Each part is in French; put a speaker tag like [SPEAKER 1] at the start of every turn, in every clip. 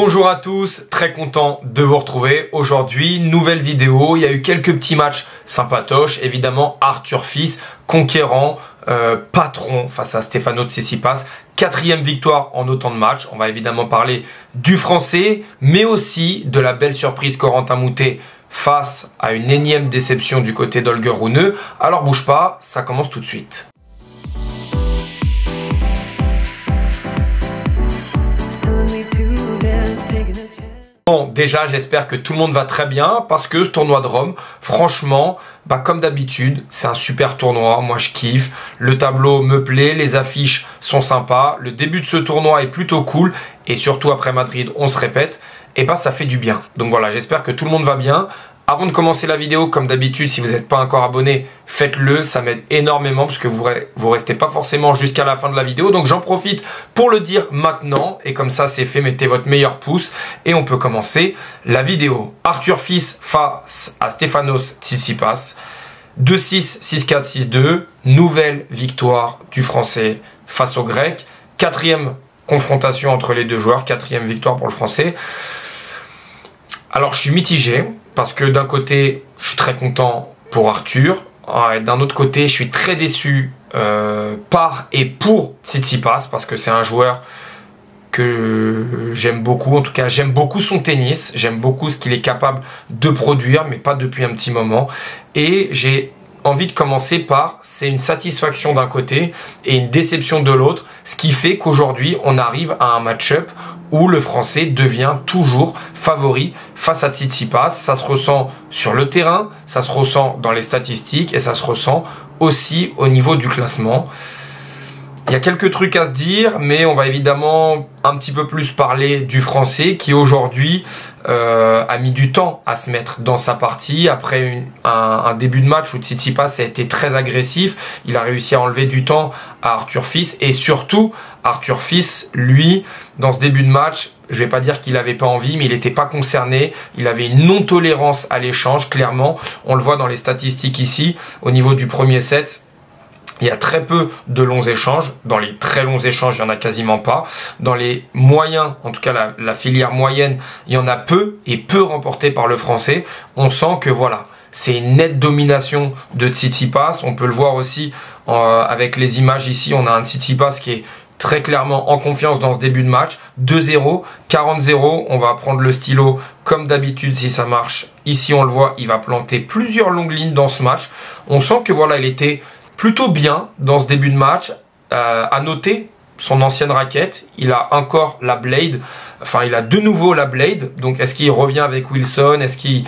[SPEAKER 1] Bonjour à tous, très content de vous retrouver. Aujourd'hui, nouvelle vidéo. Il y a eu quelques petits matchs sympatoches. Évidemment, Arthur Fils, conquérant, patron face à Stefano Tsitsipas. 4e victoire en autant de matchs. On va évidemment parler du français, mais aussi de la belle surprise Corentin Moutet face à une énième déception du côté d'Holger Rune. Alors bouge pas, ça commence tout de suite. Bon, déjà, j'espère que tout le monde va très bien parce que ce tournoi de Rome, franchement, comme d'habitude, c'est un super tournoi. Moi, je kiffe. Le tableau me plaît, les affiches sont sympas. Le début de ce tournoi est plutôt cool et surtout après Madrid, on se répète. Et ça fait du bien. Donc voilà, j'espère que tout le monde va bien. Avant de commencer la vidéo, comme d'habitude, si vous n'êtes pas encore abonné, faites-le, ça m'aide énormément parce que vous restez pas forcément jusqu'à la fin de la vidéo. Donc j'en profite pour le dire maintenant et comme ça c'est fait, mettez votre meilleur pouce et on peut commencer la vidéo. Arthur Fils face à Stefanos Tsitsipas, 2-6, 6-4, 6-2, nouvelle victoire du français face au grec, 4e confrontation entre les deux joueurs, 4e victoire pour le français. Alors je suis mitigé. Parce que d'un côté, je suis très content pour Arthur. Et d'un autre côté, je suis très déçu par et pour Tsitsipas. Parce que c'est un joueur que j'aime beaucoup. En tout cas, j'aime beaucoup son tennis. J'aime beaucoup ce qu'il est capable de produire, mais pas depuis un petit moment. Et j'ai envie de commencer par, c'est une satisfaction d'un côté et une déception de l'autre. Ce qui fait qu'aujourd'hui, on arrive à un match-up où le français devient toujours favori face à Tsitsipas. Ça se ressent sur le terrain, ça se ressent dans les statistiques et ça se ressent aussi au niveau du classement. Il y a quelques trucs à se dire, mais on va évidemment un petit peu plus parler du français qui aujourd'hui a mis du temps à se mettre dans sa partie. Après un début de match où Tsitsipas a été très agressif, il a réussi à enlever du temps à Arthur Fils. Et surtout, Arthur Fils, lui, dans ce début de match, je vais pas dire qu'il avait pas envie, mais il n'était pas concerné. Il avait une non-tolérance à l'échange, clairement. On le voit dans les statistiques ici, au niveau du premier set. Il y a très peu de longs échanges. Dans les très longs échanges, il n'y en a quasiment pas. Dans les moyens, en tout cas la filière moyenne, il y en a peu et peu remportés par le français. On sent que voilà, c'est une nette domination de Tsitsipas. On peut le voir aussi avec les images ici. On a un Tsitsipas qui est très clairement en confiance dans ce début de match. 2-0, 40-0. On va prendre le stylo comme d'habitude si ça marche. Ici, on le voit, il va planter plusieurs longues lignes dans ce match. On sent que voilà, il était plutôt bien dans ce début de match. À noter son ancienne raquette, il a encore la Blade, enfin il a de nouveau la Blade, donc est-ce qu'il revient avec Wilson, est-ce qu'il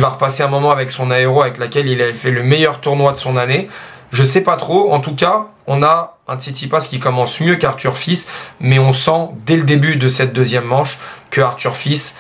[SPEAKER 1] va repasser un moment avec son aéro avec laquelle il a fait le meilleur tournoi de son année, je sais pas trop. En tout cas, on a un Tsitsipas qui commence mieux qu'Arthur Fils, mais on sent dès le début de cette deuxième manche que Arthur Fils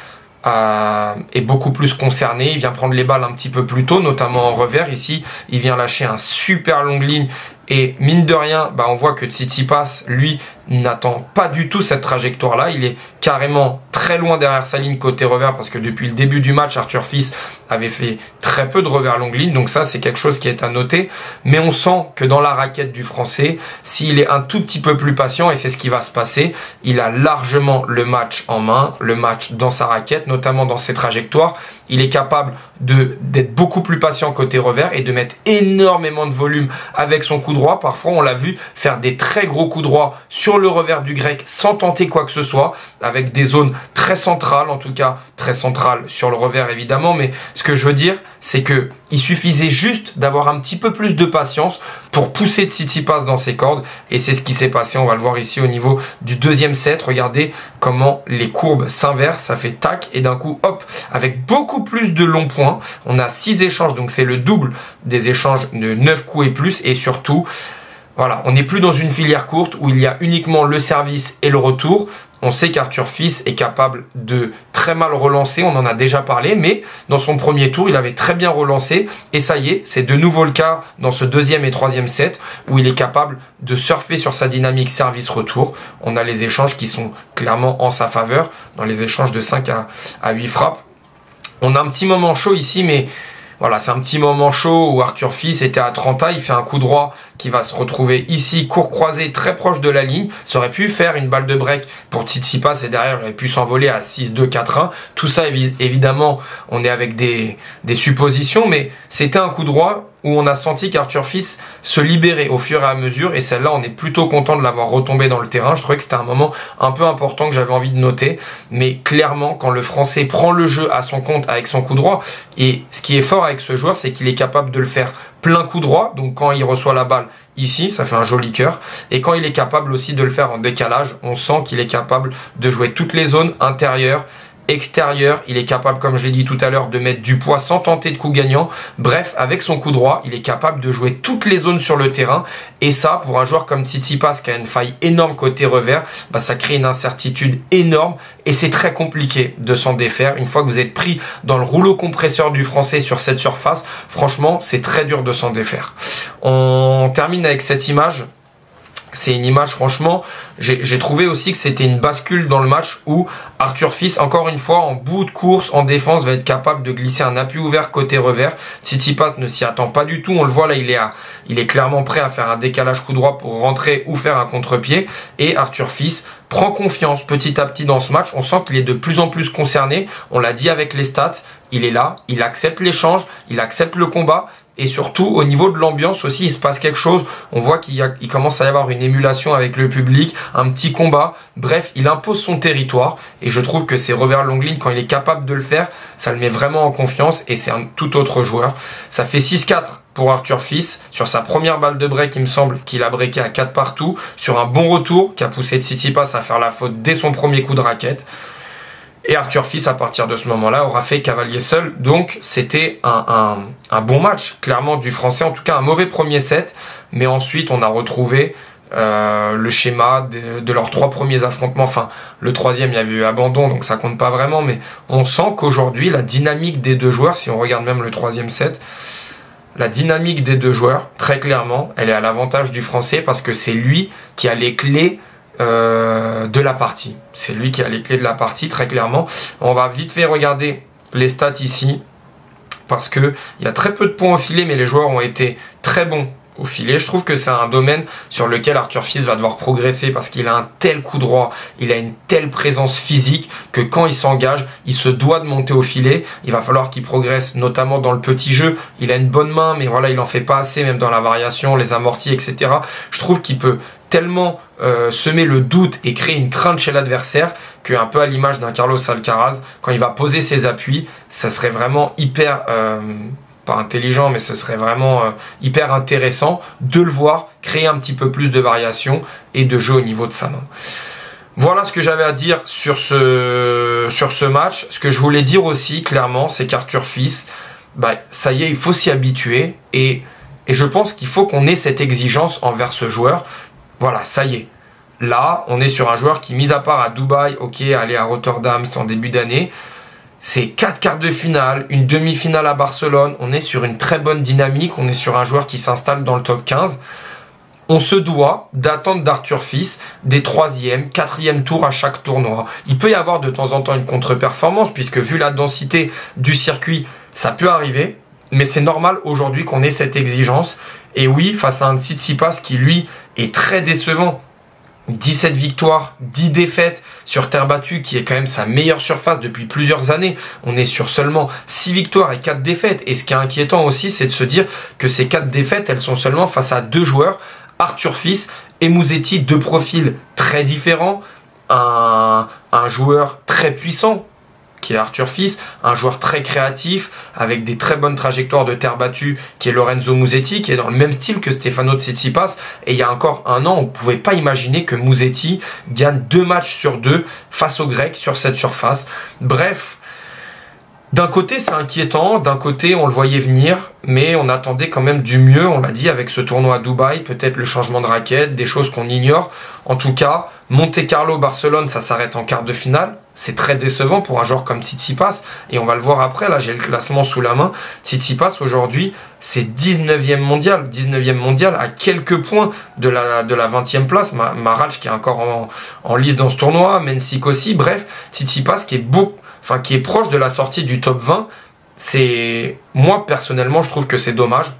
[SPEAKER 1] est beaucoup plus concerné. Il vient prendre les balles un petit peu plus tôt, notamment en revers. Ici, il vient lâcher un super longue ligne. Et mine de rien, on voit que Tsitsipas, lui, n'attend pas du tout cette trajectoire-là. Il est carrément très loin derrière sa ligne côté revers parce que depuis le début du match, Arthur Fils avait fait très peu de revers longue ligne. Donc ça, c'est quelque chose qui est à noter. Mais on sent que dans la raquette du français, s'il est un tout petit peu plus patient, et c'est ce qui va se passer, il a largement le match en main, le match dans sa raquette, notamment dans ses trajectoires. Il est capable d'être beaucoup plus patient côté revers et de mettre énormément de volume avec son coup droit. Parfois, on l'a vu faire des très gros coups droits sur le revers du grec sans tenter quoi que ce soit, avec des zones très centrales, en tout cas très centrales sur le revers évidemment. Mais ce que je veux dire, c'est que il suffisait juste d'avoir un petit peu plus de patience pour pousser Tsitsipas dans ses cordes. Et c'est ce qui s'est passé. On va le voir ici au niveau du deuxième set. Regardez comment les courbes s'inversent. Ça fait tac et d'un coup, hop, avec beaucoup plus de longs points. On a 6 échanges, donc c'est le double des échanges de 9 coups et plus. Et surtout, voilà, on n'est plus dans une filière courte où il y a uniquement le service et le retour. On sait qu'Arthur Fils est capable de très mal relancer, on en a déjà parlé, mais dans son premier tour, il avait très bien relancé. Et ça y est, c'est de nouveau le cas dans ce deuxième et troisième set où il est capable de surfer sur sa dynamique service-retour. On a les échanges qui sont clairement en sa faveur, dans les échanges de 5 à 8 frappes. On a un petit moment chaud ici, mais voilà, c'est un petit moment chaud où Arthur Fils était à 30 A, il fait un coup droit qui va se retrouver ici, court croisé, très proche de la ligne. Ça aurait pu faire une balle de break pour Tsitsipas et derrière, il aurait pu s'envoler à 6-2, 4-1. Tout ça, évidemment, on est avec des suppositions, mais c'était un coup droit où on a senti qu'Arthur Fils se libérait au fur et à mesure, et celle-là, on est plutôt content de l'avoir retombé dans le terrain. Je trouvais que c'était un moment un peu important que j'avais envie de noter, mais clairement, quand le Français prend le jeu à son compte avec son coup droit, et ce qui est fort avec ce joueur, c'est qu'il est capable de le faire plein coup droit, donc quand il reçoit la balle ici, ça fait un joli cœur, et quand il est capable aussi de le faire en décalage, on sent qu'il est capable de jouer toutes les zones intérieures, extérieur, il est capable, comme je l'ai dit tout à l'heure, de mettre du poids sans tenter de coup gagnant. Bref, avec son coup droit, il est capable de jouer toutes les zones sur le terrain. Et ça, pour un joueur comme Tsitsipas qui a une faille énorme côté revers, bah, ça crée une incertitude énorme et c'est très compliqué de s'en défaire. Une fois que vous êtes pris dans le rouleau compresseur du Français sur cette surface, franchement, c'est très dur de s'en défaire. On termine avec cette image. C'est une image, franchement, j'ai trouvé aussi que c'était une bascule dans le match où Arthur Fils, encore une fois, en bout de course, en défense, va être capable de glisser un appui ouvert côté revers. Tsitsipas ne s'y attend pas du tout. On le voit là, il est clairement prêt à faire un décalage coup droit pour rentrer ou faire un contre-pied. Et Arthur Fils prend confiance petit à petit dans ce match. On sent qu'il est de plus en plus concerné. On l'a dit avec les stats. Il est là, il accepte l'échange, il accepte le combat. Et surtout, au niveau de l'ambiance aussi, il se passe quelque chose. On voit qu'il commence à y avoir une émulation avec le public, un petit combat. Bref, il impose son territoire. Et je trouve que ces revers longue ligne, quand il est capable de le faire, ça le met vraiment en confiance. Et c'est un tout autre joueur. Ça fait 6-4 pour Arthur Fils. Sur sa première balle de break, il me semble qu'il a breaké à 4 partout. Sur un bon retour qui a poussé Tsitsipas à faire la faute dès son premier coup de raquette. Et Arthur Fils, à partir de ce moment-là, aura fait cavalier seul. Donc, c'était un bon match, clairement, du Français. En tout cas, un mauvais premier set. Mais ensuite, on a retrouvé le schéma de leurs 3 premiers affrontements. Enfin, le troisième, il y avait eu abandon, donc ça compte pas vraiment. Mais on sent qu'aujourd'hui, la dynamique des deux joueurs, si on regarde même le troisième set, la dynamique des deux joueurs, très clairement, elle est à l'avantage du Français parce que c'est lui qui a les clés de la partie. C'est lui qui a les clés de la partie, très clairement. On va vite fait regarder les stats ici parce que il y a très peu de points au filet, mais les joueurs ont été très bons au filet. Je trouve que c'est un domaine sur lequel Arthur Fils va devoir progresser parce qu'il a un tel coup droit, il a une telle présence physique que quand il s'engage, il se doit de monter au filet. Il va falloir qu'il progresse, notamment dans le petit jeu. Il a une bonne main, mais voilà, il en fait pas assez, même dans la variation, les amortis, etc. Je trouve qu'il peut tellement semer le doute et créer une crainte chez l'adversaire qu'un peu à l'image d'un Carlos Alcaraz, quand il va poser ses appuis, ça serait vraiment hyper... pas intelligent, mais ce serait vraiment hyper intéressant de le voir créer un petit peu plus de variation et de jeu au niveau de sa main. Voilà ce que j'avais à dire sur ce match. Ce que je voulais dire aussi, clairement, c'est qu'Arthur Fils, bah, ça y est, il faut s'y habituer et je pense qu'il faut qu'on ait cette exigence envers ce joueur. Voilà, ça y est. Là, on est sur un joueur qui, mis à part à Dubaï, ok, aller à Rotterdam, c'était en début d'année, c'est 4 quarts de finale, une demi-finale à Barcelone. On est sur une très bonne dynamique. On est sur un joueur qui s'installe dans le top 15. On se doit d'attendre d'Arthur Fils des 3e, 4e tours à chaque tournoi. Il peut y avoir de temps en temps une contre-performance puisque vu la densité du circuit, ça peut arriver. Mais c'est normal aujourd'hui qu'on ait cette exigence. Et oui, face à un Tsitsipas qui, lui, est très décevant. 17 victoires, 10 défaites sur terre battue qui est quand même sa meilleure surface depuis plusieurs années. On est sur seulement 6 victoires et 4 défaites. Et ce qui est inquiétant aussi, c'est de se dire que ces 4 défaites, elles sont seulement face à 2 joueurs, Arthur Fils et Musetti, 2 profils très différents. Un joueur très puissant qui est Arthur Fils, un joueur très créatif, avec des très bonnes trajectoires de terre battue, qui est Lorenzo Musetti, qui est dans le même style que Stefano Tsitsipas. Et il y a encore un an, on ne pouvait pas imaginer que Musetti gagne 2 matchs sur 2 face aux Grecs sur cette surface. Bref, d'un côté c'est inquiétant, d'un côté on le voyait venir, mais on attendait quand même du mieux, on l'a dit, avec ce tournoi à Dubaï, peut-être le changement de raquette, des choses qu'on ignore. En tout cas, Monte-Carlo, Barcelone, ça s'arrête en quart de finale. C'est très décevant pour un joueur comme Tsitsipas, et on va le voir après, là j'ai le classement sous la main. Tsitsipas aujourd'hui, c'est 19e mondial, 19e mondial à quelques points de la 20e place. Marach qui est encore en lice dans ce tournoi, Mensik aussi, bref, Tsitsipas qui est proche de la sortie du top 20, moi personnellement, je trouve que c'est dommage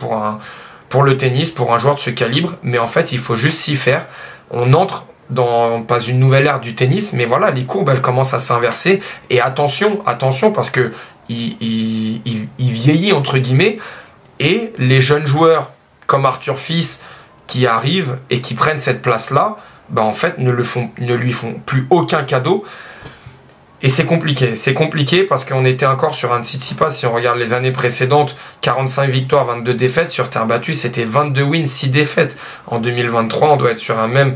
[SPEAKER 1] pour le tennis, pour un joueur de ce calibre, mais en fait, il faut juste s'y faire. On entre dans pas une nouvelle ère du tennis, mais voilà, les courbes, elles commencent à s'inverser. Et attention, parce que il vieillit, entre guillemets, et les jeunes joueurs comme Arthur Fils qui arrivent et qui prennent cette place-là, bah en fait, ne lui font plus aucun cadeau. Et c'est compliqué parce qu'on était encore sur un Tsitsipas, si on regarde les années précédentes, 45 victoires, 22 défaites, sur terre battue, c'était 22 wins, 6 défaites. En 2023, on doit être sur un même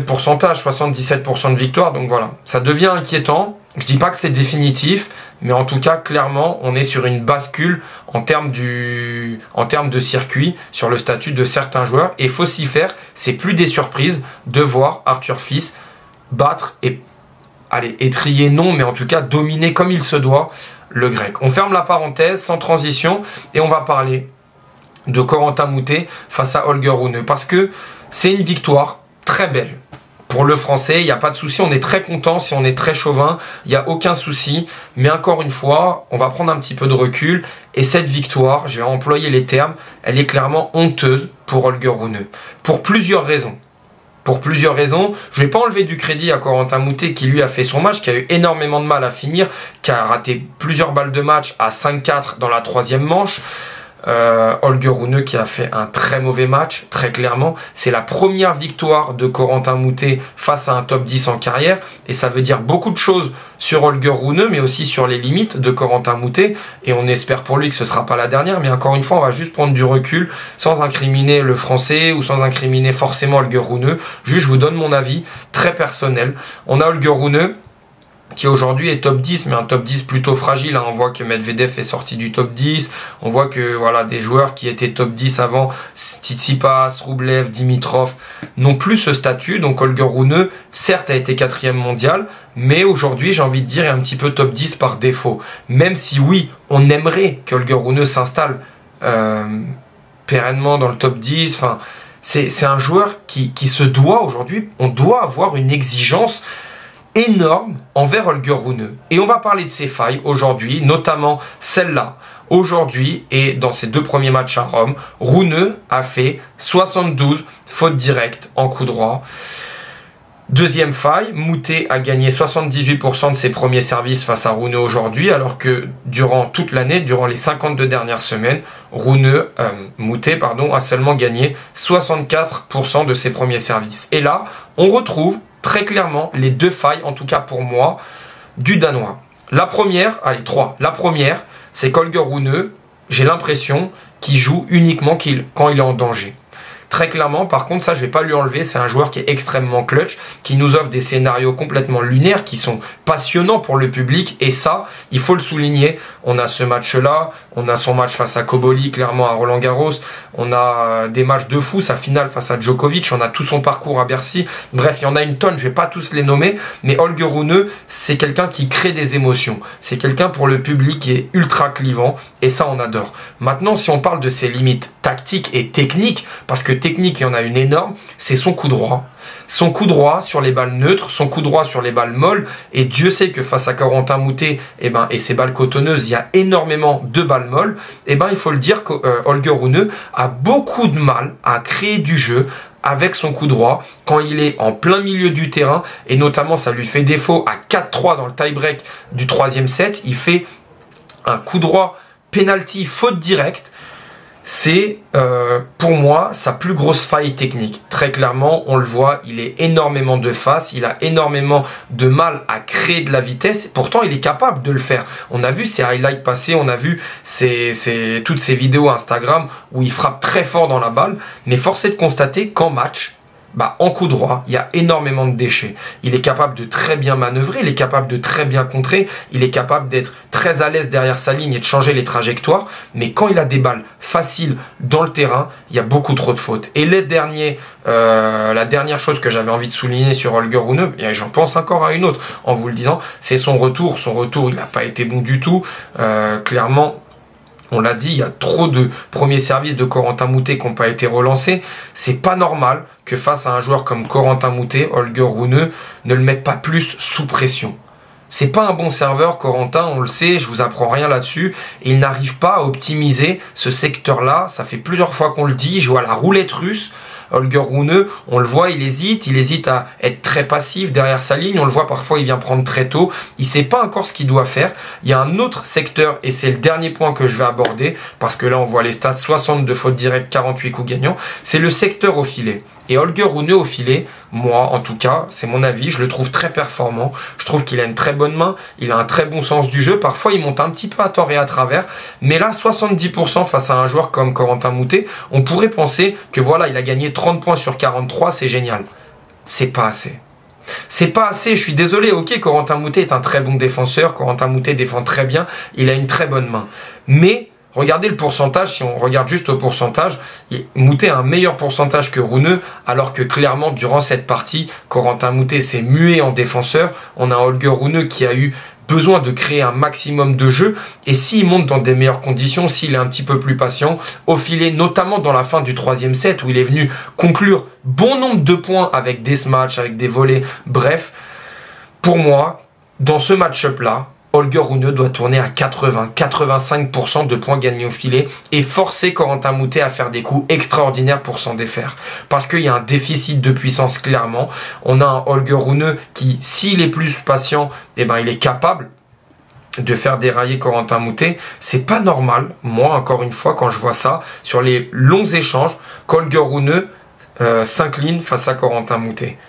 [SPEAKER 1] pourcentage, 77% de victoires, donc voilà. Ça devient inquiétant, je dis pas que c'est définitif, mais en tout cas, clairement, on est sur une bascule en termes de circuit, sur le statut de certains joueurs, et il faut s'y faire, c'est plus des surprises de voir Arthur Fils battre et étrier non, mais en tout cas dominer comme il se doit le grec. On ferme la parenthèse sans transition et on va parler de Corentin Moutet face à Holger Rune parce que c'est une victoire très belle. Pour le français, il n'y a pas de souci, on est très content, si on est très chauvin, il n'y a aucun souci. Mais encore une fois, on va prendre un petit peu de recul. Et cette victoire, je vais employer les termes, elle est clairement honteuse pour Holger Rune. Pour plusieurs raisons. Je ne vais pas enlever du crédit à Corentin Moutet qui lui a fait son match, qui a eu énormément de mal à finir, qui a raté plusieurs balles de match à 5-4 dans la troisième manche. Holger Rune qui a fait un très mauvais match, très clairement. C'est la première victoire de Corentin Moutet face à un top 10 en carrière. Et ça veut dire beaucoup de choses sur Holger Rune, mais aussi sur les limites de Corentin Moutet. Et on espère pour lui que ce ne sera pas la dernière. Mais encore une fois, on va juste prendre du recul sans incriminer le français ou sans incriminer forcément Holger Rune. Juste, je vous donne mon avis très personnel. On a Holger Rune qui aujourd'hui est top 10, mais un top 10 plutôt fragile. On voit que Medvedev est sorti du top 10. On voit que voilà, des joueurs qui étaient top 10 avant, Tsitsipas, Rublev, Dimitrov, n'ont plus ce statut. Donc Holger Rune, certes, a été 4e mondial, mais aujourd'hui, j'ai envie de dire, est un petit peu top 10 par défaut. Même si oui, on aimerait que Holger Rune s'installe pérennement dans le top 10. Enfin, c'est un joueur qui se doit aujourd'hui, on doit avoir une exigence énorme envers Holger Rune. Et on va parler de ses failles aujourd'hui, notamment celle-là. Aujourd'hui, et dans ses 2 premiers matchs à Rome, Rune a fait 72 fautes directes en coup droit. Deuxième faille, Moutet a gagné 78% de ses premiers services face à Rune aujourd'hui, alors que durant toute l'année, durant les 52 dernières semaines, Moutet a seulement gagné 64% de ses premiers services. Et là, on retrouve très clairement les 2 failles, en tout cas pour moi, du Danois. La première, la première, c'est qu'Holger Rune, j'ai l'impression qu'il joue uniquement quand il est en danger. Très clairement, par contre, ça je vais pas lui enlever, c'est un joueur qui est extrêmement clutch, qui nous offre des scénarios complètement lunaires, qui sont passionnants pour le public, et ça, il faut le souligner. On a ce match-là, on a son match face à Koboli, clairement à Roland-Garros, on a des matchs de fou, sa finale face à Djokovic, on a tout son parcours à Bercy, bref, il y en a une tonne, je vais pas tous les nommer, mais Holger Rune, c'est quelqu'un qui crée des émotions, c'est quelqu'un pour le public qui est ultra clivant, et ça on adore. Maintenant, si on parle de ses limites tactiques et techniques, parce que technique, il y en a une énorme, c'est son coup droit. Son coup droit sur les balles neutres, son coup droit sur les balles molles, et Dieu sait que face à Corentin Moutet et ses balles cotonneuses, il y a énormément de balles molles, il faut le dire que Holger Rune a beaucoup de mal à créer du jeu avec son coup droit quand il est en plein milieu du terrain, et notamment ça lui fait défaut à 4-3 dans le tie-break du 3e set, il fait un coup droit penalty faute directe. C'est pour moi sa plus grosse faille technique. Très clairement, on le voit, il est énormément de face, il a énormément de mal à créer de la vitesse, pourtant il est capable de le faire. On a vu ses highlights passer, on a vu toutes ses vidéos Instagram où il frappe très fort dans la balle, mais force est de constater qu'en match, en coup droit, il y a énormément de déchets. Il est capable de très bien manœuvrer, il est capable de très bien contrer, il est capable d'être très à l'aise derrière sa ligne et de changer les trajectoires, mais quand il a des balles faciles dans le terrain, il y a beaucoup trop de fautes. Et la dernière chose que j'avais envie de souligner sur Holger Rune, et j'en pense encore à une autre en vous le disant, c'est son retour. Son retour, il n'a pas été bon du tout. Clairement, on l'a dit, il y a trop de premiers services de Corentin Moutet qui n'ont pas été relancés. C'est pas normal que face à un joueur comme Corentin Moutet, Holger Rune ne le mette pas plus sous pression. C'est pas un bon serveur, Corentin, on le sait, je vous apprends rien là-dessus. Et il n'arrive pas à optimiser ce secteur-là. Ça fait plusieurs fois qu'on le dit, il joue à la roulette russe. Holger Rune, on le voit, il hésite à être très passif derrière sa ligne, on le voit parfois, il vient prendre très tôt, il sait pas encore ce qu'il doit faire. Il y a un autre secteur, et c'est le dernier point que je vais aborder, parce que là on voit les stats, 62 fautes directes, 48 coups gagnants, c'est le secteur au filet. Et Holger Rune au filet, moi en tout cas, c'est mon avis, je le trouve très performant, je trouve qu'il a une très bonne main, il a un très bon sens du jeu, parfois il monte un petit peu à tort et à travers, mais là 70% face à un joueur comme Corentin Moutet, on pourrait penser que voilà, il a gagné 30 points sur 43, c'est génial. C'est pas assez. C'est pas assez, je suis désolé, ok, Corentin Moutet est un très bon défenseur, Corentin Moutet défend très bien, il a une très bonne main, mais regardez le pourcentage, si on regarde juste au pourcentage, Moutet a un meilleur pourcentage que Rune, alors que clairement, durant cette partie, Corentin Moutet s'est mué en défenseur. On a Holger Rune qui a eu besoin de créer un maximum de jeu, et s'il monte dans des meilleures conditions, s'il est un petit peu plus patient, au filet, notamment dans la fin du 3e set, où il est venu conclure bon nombre de points avec des smatchs, avec des volets, bref, pour moi, dans ce match-up-là, Holger Rune doit tourner à 80-85% de points gagnés au filet et forcer Corentin Moutet à faire des coups extraordinaires pour s'en défaire. Parce qu'il y a un déficit de puissance clairement. On a un Holger Rune qui, s'il est plus patient, eh ben, il est capable de faire dérailler Corentin Moutet. C'est pas normal, moi encore une fois, quand je vois ça, sur les longs échanges, qu'Holger Rune s'incline face à Corentin Moutet.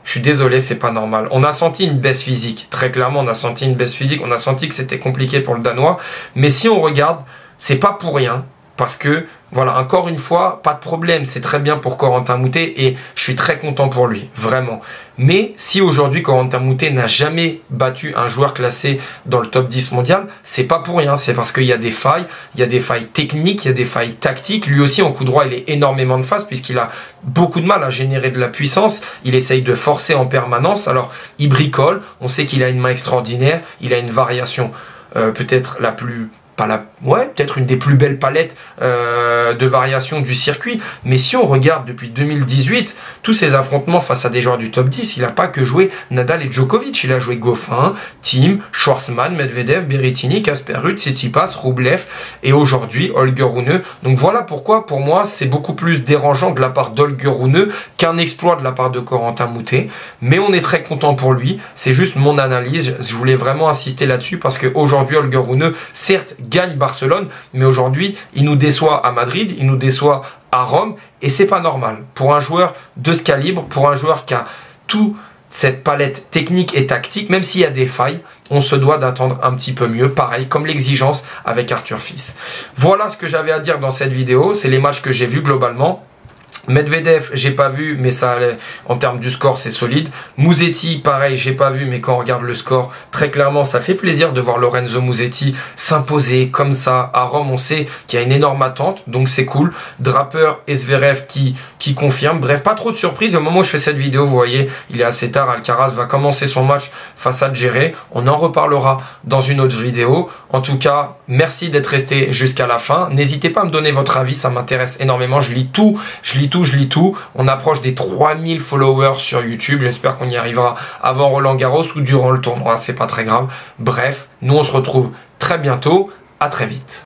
[SPEAKER 1] Je suis désolé, c'est pas normal. On a senti une baisse physique. Très clairement, on a senti une baisse physique. On a senti que c'était compliqué pour le Danois. Mais si on regarde, c'est pas pour rien. Parce que, voilà, encore une fois, pas de problème. C'est très bien pour Corentin Moutet et je suis très content pour lui. Vraiment. Mais si aujourd'hui, Corentin Moutet n'a jamais battu un joueur classé dans le top 10 mondial, c'est pas pour rien. C'est parce qu'il y a des failles. Il y a des failles techniques, il y a des failles tactiques. Lui aussi, en coup droit, il est énormément de face puisqu'il a beaucoup de mal à générer de la puissance. Il essaye de forcer en permanence. Alors, il bricole. On sait qu'il a une main extraordinaire. Il a une variation peut-être la plus... peut-être une des plus belles palettes de variations du circuit. Mais si on regarde depuis 2018, tous ces affrontements face à des joueurs du top 10, il n'a pas que joué Nadal et Djokovic. Il a joué Goffin, Thiem, Schwartzmann, Medvedev, Berrettini, Casper Ruud, Tsitsipas, Rublev et aujourd'hui Holger Rune. Donc voilà pourquoi pour moi c'est beaucoup plus dérangeant de la part d'Holger Rune qu'un exploit de la part de Corentin Moutet. Mais on est très content pour lui. C'est juste mon analyse. Je voulais vraiment insister là-dessus parce qu'aujourd'hui Holger Rune, certes, gagne Barcelone, mais aujourd'hui, il nous déçoit à Madrid, il nous déçoit à Rome, et c'est pas normal. Pour un joueur de ce calibre, pour un joueur qui a toute cette palette technique et tactique, même s'il y a des failles, on se doit d'attendre un petit peu mieux, pareil, comme l'exigence avec Arthur Fils. Voilà ce que j'avais à dire dans cette vidéo, c'est les matchs que j'ai vus globalement. Medvedev, j'ai pas vu, mais ça allait, en termes du score, c'est solide. Musetti, pareil, j'ai pas vu, mais quand on regarde le score, très clairement, ça fait plaisir de voir Lorenzo Musetti s'imposer comme ça. À Rome, on sait qu'il y a une énorme attente, donc c'est cool. Draper et Zverev qui confirme. Bref, pas trop de surprises. Au moment où je fais cette vidéo, vous voyez, il est assez tard. Alcaraz va commencer son match face à Djere. On en reparlera dans une autre vidéo. En tout cas, merci d'être resté jusqu'à la fin. N'hésitez pas à me donner votre avis, ça m'intéresse énormément. Je lis tout. On approche des 3000 followers sur YouTube. J'espère qu'on y arrivera avant Roland Garros ou durant le tournoi. C'est pas très grave. Bref, nous on se retrouve très bientôt. À très vite.